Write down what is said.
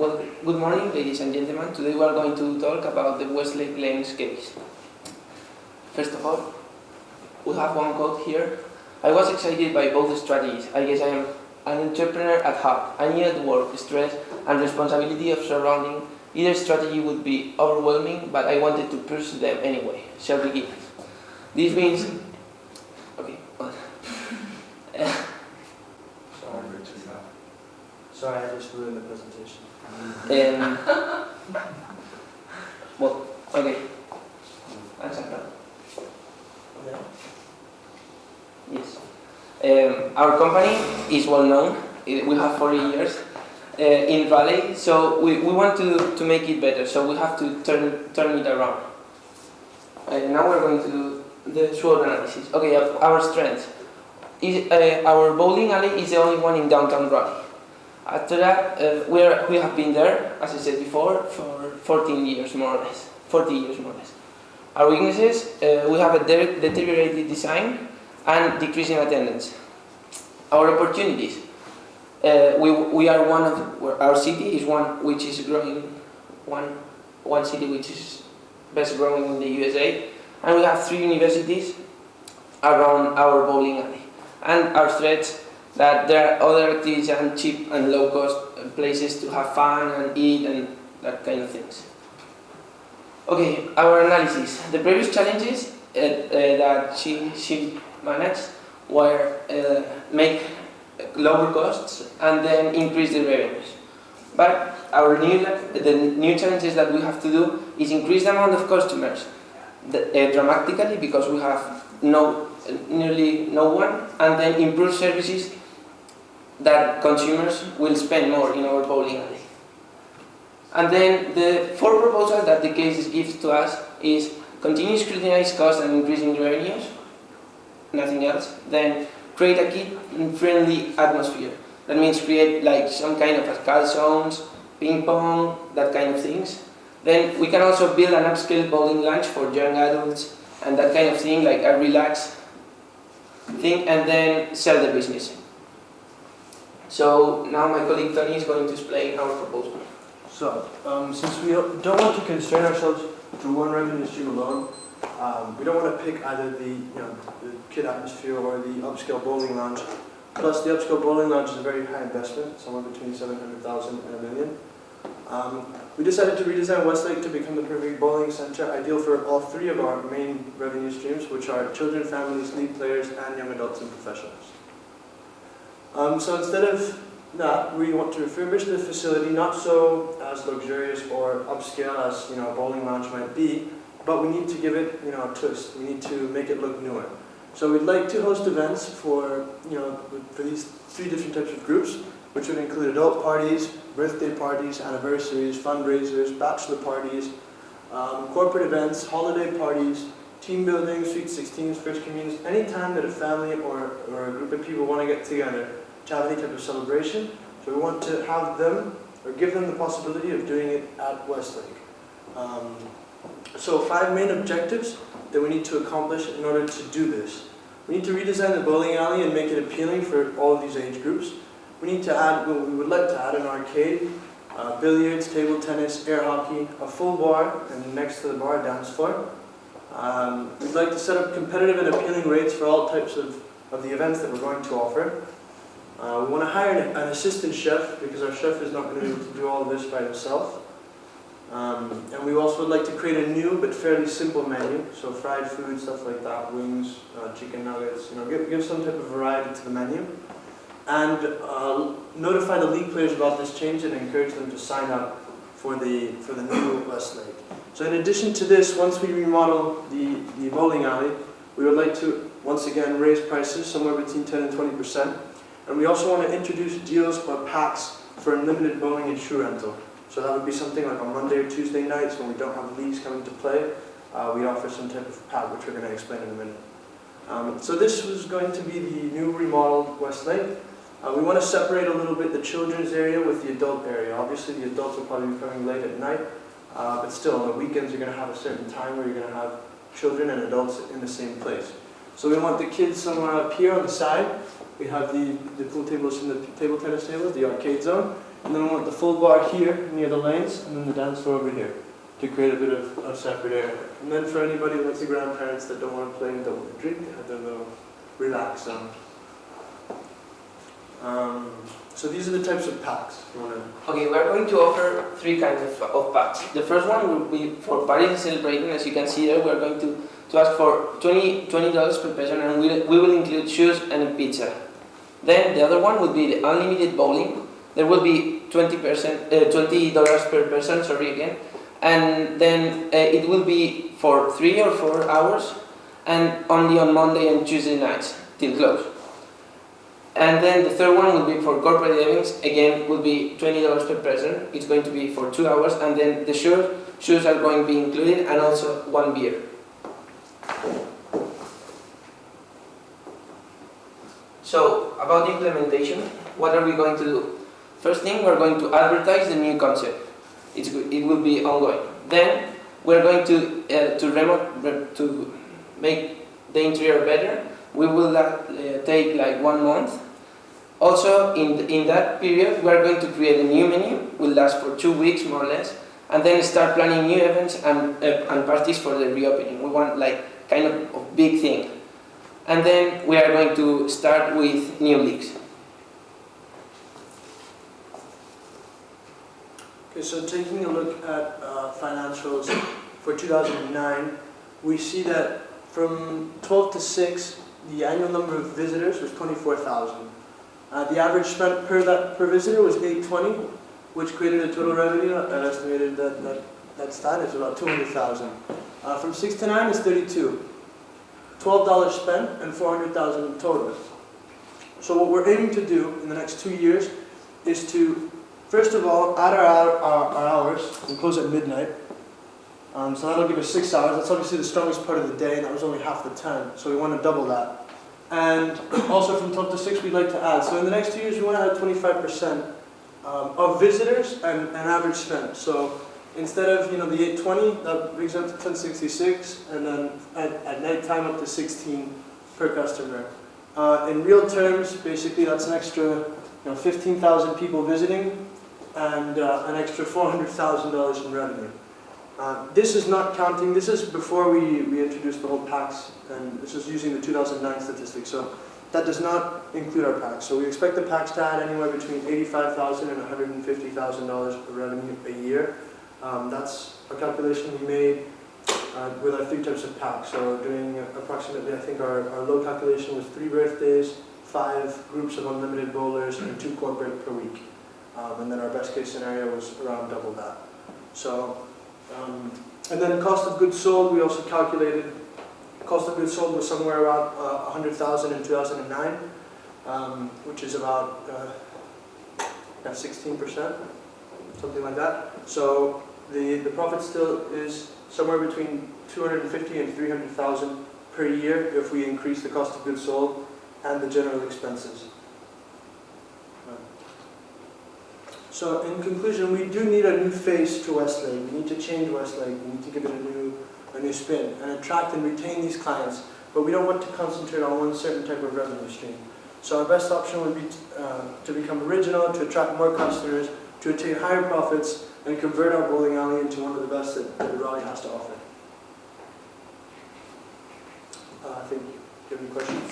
Well, good morning, ladies and gentlemen. Today we are going to talk about the Westlake Lanes case. First of all, we have one quote here. I was excited by both strategies. I guess I am an entrepreneur at heart. I needed work, stress, and responsibility of surrounding. Either strategy would be overwhelming, but I wanted to pursue them anyway. Shelby Gibbons. This means... Okay. Sorry, I just ruined the presentation. Well, okay. Yes. Our company is well known. We have 40 years in Raleigh, so we want to make it better. So we have to turn it around. Now we're going to do the SWOT analysis. Okay, our strengths. Our bowling alley is the only one in downtown Raleigh. After that, we have been there, as I said before, for 14 years more or less. 40 years more or less. Our weaknesses, we have a deteriorated design and decreasing attendance. Our opportunities, we are one of, our city is one which is growing, one city which is best growing in the USA, and we have 3 universities around our bowling alley. And our threats, that there are other activities and cheap and low cost places to have fun and eat and that kind of things. Okay, our analysis. The previous challenges that she managed were make lower costs and then increase the revenues. But the new challenges that we have to do is increase the amount of customers dramatically, because we have nearly no one, and then improve services that consumers will spend more in our bowling alley. And then the 4 proposals that the case gives to us is continue to scrutinize costs and increasing revenues, nothing else. Then create a kid-friendly atmosphere. That means create like some kind of arcade zones, ping pong, that kind of things. Then we can also build an upscale bowling lounge for young adults and that kind of thing, like a relaxed thing, and then sell the business. So now my colleague Tony is going to explain our proposal. So, since we don't want to constrain ourselves to one revenue stream alone, we don't want to pick either the kid atmosphere or the upscale bowling lounge. Plus, the upscale bowling lounge is a very high investment, somewhere between $700,000 and $1 million. We decided to redesign Westlake to become the perfect bowling center, ideal for all 3 of our main revenue streams, which are children, families, league players, and young adults and professionals. So instead of that, we want to refurbish the facility, not so as luxurious or upscale as a bowling lounge might be, but we need to give it a twist. We need to make it look newer. So we'd like to host events for these 3 different types of groups, which would include adult parties, birthday parties, anniversaries, fundraisers, bachelor parties, corporate events, holiday parties, team building, sweet 16s, first communions, any time that a family or a group of people want to get together to have any type of celebration. So we want to have them, or give them the possibility of doing it at Westlake. So 5 main objectives that we need to accomplish in order to do this. We need to redesign the bowling alley and make it appealing for all of these age groups. We need to add, we would like to add an arcade, billiards, table tennis, air hockey, a full bar, and next to the bar, a dance floor. We'd like to set up competitive and appealing rates for all types of the events that we're going to offer. We want to hire an assistant chef, because our chef is not going to be able to do all of this by himself. And we also would like to create a new but fairly simple menu, so fried food, stuff like that, wings, chicken nuggets, give some type of variety to the menu. And notify the league players about this change and encourage them to sign up for the new Westlake. So in addition to this, once we remodel the bowling alley, we would like to once again raise prices somewhere between 10 and 20%. And we also want to introduce deals or packs for unlimited bowling and shoe rental. So that would be something like on Monday or Tuesday nights when we don't have leagues coming to play. We offer some type of pack, which we're going to explain in a minute. So this was going to be the new remodeled Westlake. We want to separate a little bit the children's area with the adult area. Obviously the adults will probably be coming late at night, but still on the weekends you're going to have a certain time where you're going to have children and adults in the same place. So we want the kids somewhere up here on the side. We have the pool tables and the table tennis tables, the arcade zone. and then we want the full bar here near the lanes, and then the dance floor over here to create a bit of separate area. And then for anybody like the grandparents that don't want to play and don't want to drink, they have their little relax zone. So these are the types of packs. You want to? Okay, we are going to offer 3 kinds of packs. The first one will be for parties and celebrating. As you can see there, we are going to ask for $20 per person, and we will include shoes and a pizza. Then the other one would be the unlimited bowling. There will be $20 per person, and then it will be for 3 or 4 hours, and only on Monday and Tuesday nights till close. And then the third one will be for corporate events. Again, will be $20 per person. It's going to be for 2 hours, and then the shoes are going to be included, and also 1 beer. So, about the implementation, what are we going to do? First thing, we're going to advertise the new concept. It will be ongoing. Then, we're going to make the interior better. We will take like 1 month. Also, in that period, we're going to create a new menu. Will last for 2 weeks, more or less. And then start planning new events and parties for the reopening. We want like kind of a big thing. And then we are going to start with new leagues. Okay, so taking a look at financials for 2009, we see that from 12 to 6, the annual number of visitors was 24,000. The average spent per visitor was $820, which created a total revenue. I estimated that stat is about 200,000. From 6 to 9 is 32. $12 spent and 400,000 in total. So what we're aiming to do in the next 2 years is to, first of all, add our hours and close at midnight. So that'll give us 6 hours. That's obviously the strongest part of the day, and that was only half the time. So we want to double that. And also from 12 to 6, we'd like to add. So in the next 2 years, we want to add 25% of visitors and average spend. So instead of the 820, that brings up to 1066, and then at night time up to 16 per customer. In real terms, basically that's an extra 15,000 people visiting and an extra $400,000 in revenue. This is not counting, this is before we introduced the whole packs, and this is using the 2009 statistics, so that does not include our packs. So we expect the packs to add anywhere between $85,000 and $150,000 of revenue a year. That's a calculation we made with our 3 types of packs. So doing approximately, I think our low calculation was 3 birthdays, 5 groups of unlimited bowlers, and 2 corporate per week. And then our best case scenario was around double that. So, and then cost of goods sold, we also calculated cost of goods sold was somewhere around $100,000 in 2009, which is about 16%, something like that. So the profit still is somewhere between $250,000 and $300,000 per year if we increase the cost of goods sold and the general expenses. So in conclusion, we do need a new face to Westlake. We need to change Westlake. We need to give it a new spin and attract and retain these clients. But we don't want to concentrate on one certain type of revenue stream. So our best option would be to become original, to attract more customers, to attain higher profits, and convert our bowling alley into one of the best that Raleigh has to offer. I think, do you have any questions?